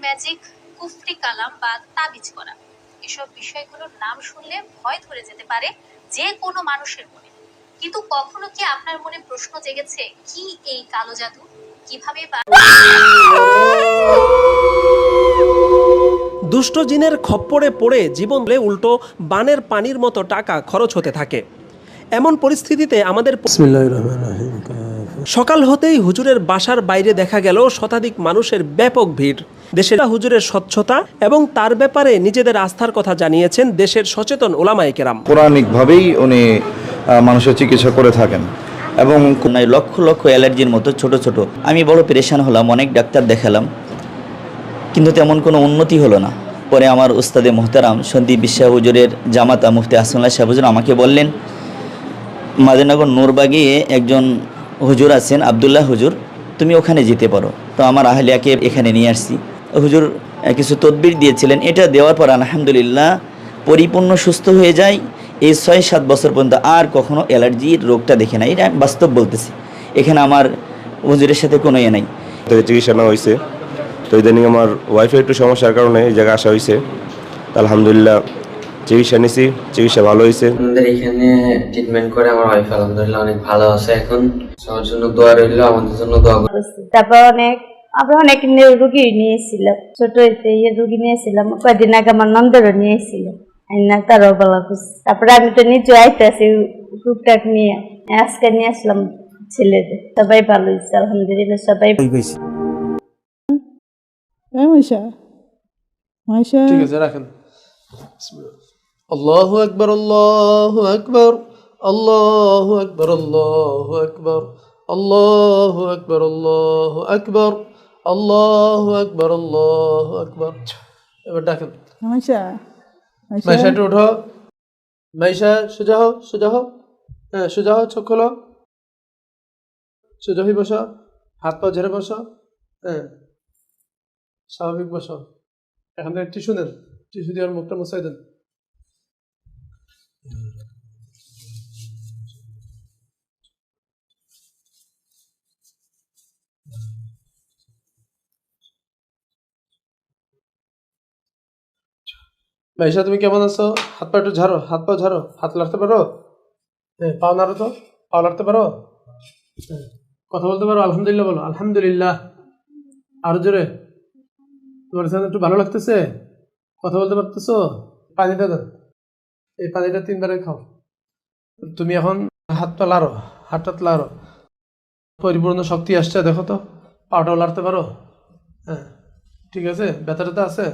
Magic, কুফরি কালাম বা তাবিজ করা, এসব বিষয়গুলোর নাম শুনলে ভয় ধরে যেতে পারে যে কোনো মানুষের মনে। কিন্তু কখনো কি আপনার মনে প্রশ্ন জেগেছে, কি এই কালো জাদু, কিভাবে বা দুষ্ট জিনের খপ্পরে পড়ে জীবনে উল্টো বানের পানির মতো টাকা খরচ হতে থাকে। এমন পরিস্থিতিতে আমাদের সকাল হতেই হুজুরের বাসার বাইরে দেখা গেল শতাধিক মানুষের ব্যাপক ভিড়। দেশের হুজুরের স্বচ্ছতা এবং তার ব্যাপারে নিজেদের আস্থার কথা জানিয়েছেন দেশের সচেতন ওলামায়ে কেরাম। পৌরাণিকভাবেই উনি মানুষের চিকিৎসা করে থাকেন এবং লক্ষ লক্ষ অ্যালার্জির মতো ছোট ছোট। আমি বড় পেরেশান হলাম, অনেক ডাক্তার দেখালাম, কিন্তু তেমন কোনো উন্নতি হলো না। পরে আমার উস্তাদে মোহতারাম সন্দীপ বিশ্বাস হুজুরের জামাতা মুফতি আসমাল্লাহ সাহেব হুজুর আমাকে বললেন, মাদিনগর নূরবাগে একজন হুজুর আছেন আবদুল্লাহ হুজুর, তুমি ওখানে যেতে পারো। তো আমার আহলিয়াকে এখানে নিয়ে আসছি। হুজুর কিছু তদবির দিয়েছিলেন, এটা দেওয়ার পর আলহামদুলিল্লাহ পরিপূর্ণ সুস্থ হয়ে যায়। এই 6-7 বছর পর্যন্ত আর কখনো অ্যালার্জির রোগটা দেখে নাই। এটা বাস্তব বলতেছি, এখানে আমার হুজুরের সাথে কোনো নাই। চিকিৎসা নেওয়া হয়েছে, তো ইদানিং আমার ওয়াইফের একটু সমস্যার কারণে এই জায়গায় আসা হয়েছে। আলহামদুলিল্লাহ চিকিৎসা নিছি, চিকিৎসা ভালো হয়েছে। আমাদের এখানে ট্রিটমেন্ট করে আমার ওয়াইফ আলহামদুলিল্লাহ অনেক ভালো আছে। এখন সবার জন্য দোয়া রইল, আমাদের জন্য দোয়া করুন। তারপর আমরা অনেক রুগী নিয়েছিলাম, ছোট রুগী নিয়েছিলাম, কয়েকদিন আগে আমার নন্দেরও নিয়েছিলাম, তারও বলা খুশি। তারপরে আমি তো নিজে আইতেছি টুকটাক নিয়ে, আজকে নিয়ে আসলাম ছেলেদের। সবাই ভালো হয়েছে আলহামদুলিল্লাহ, সবাই। ঠিক আছে, রাখেন। আল্লাহু আকবার, আল্লাহু আকবার, আল্লাহু আকবার, আল্লাহু আকবার, আল্লাহু আকবার, আল্লাহু আকবার, আল্লাহু আকবার, আল্লাহু আকবার। এবার ডাকেন। মাইশা একটু ওঠো, মাইশা সোজা হও, সোজা হও, হ্যাঁ সোজা হও, চোখ খোলো, সোজা হয়ে বসো, হাত পা ঝেড়ে বসো, হ্যাঁ স্বাভাবিক বসো। এখান থেকে টিস্যু নেন, টিস্যু দিয়ে মুখটা মুছাই দেন। ভাইসা তুমি কেমন আছো? হাত পা একটু ঝাড়ো, হাত পা ঝাড়ো, হাত লাড়তে পারো? হ্যাঁ, পাও নাড়ো তো, পাও লাড়তে পারো? হ্যাঁ, কথা বলতে পারো? আলহামদুলিল্লাহ বলো, আলহামদুলিল্লাহ। আরো জোরে। তোমার সাথে একটু ভালো লাগতেছে? কথা বলতে পারতেছো? পানিটা দেন, এই পানিটা 3 বারে খাও। তুমি এখন হাতটা লাড়ো, হাতটা লাড়ো, পরিপূর্ণ শক্তি আসছে দেখো তো, পাটাও লাড়তে পারো? হ্যাঁ ঠিক আছে। ব্যথাটা তো আছে?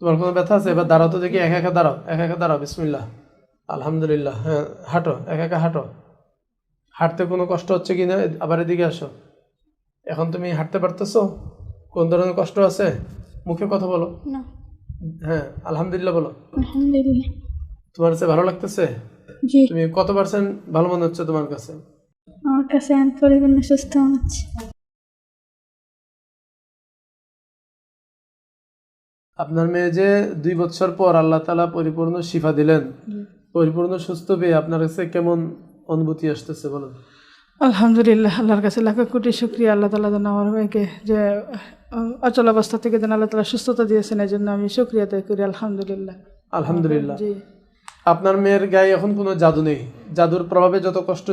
তোমার কোনো ব্যথা আছে? এবার দাঁড়াও তো দেখি, একা একা দাঁড়াও, একা একা দাঁড়াও, বিসমিল্লাহ, আলহামদুলিল্লাহ। হ্যাঁ হাঁটো, একা একা হাঁটো। হাঁটতে কোনো কষ্ট হচ্ছে কি না? আবার এদিকে আসো। এখন তুমি হাঁটতে পারতেছো? কোন ধরনের কষ্ট আছে? মুখে কথা বলো। হ্যাঁ আলহামদুলিল্লাহ বলো। আলহামদুলিল্লাহ। তোমার কাছে ভালো লাগতেছে? জি। তুমি কত পার্সেন্ট ভালো মনে হচ্ছে তোমার কাছে? আমার কাছে পরিপূর্ণ সুস্থ মনে হচ্ছে। আপনার মেয়ে যে 2 বছর পর আল্লাহ তাআলা পরিপূর্ণ শিফা দিলেন, পরিপূর্ণ সুস্থ পেয়ে আপনার কাছে কেমন অনুভূতি আসতেছে বলেন? আলহামদুলিল্লাহ, আল্লাহর কাছে লাখ কোটি শুকরিয়া। আল্লাহ তাআলা যেন আমার মেয়েকে যে অচল অবস্থা থেকে যেন আল্লাহ তাআলা সুস্থতা দিয়েছেন, এই জন্য আমি শুকরিয়া আদায় করি। আলহামদুলিল্লাহ, আলহামদুলিল্লাহ। জি। আপনার মেয়ের গায়ে এখন কোনো জাদু নেই, জাদুর প্রভাবে যত কষ্ট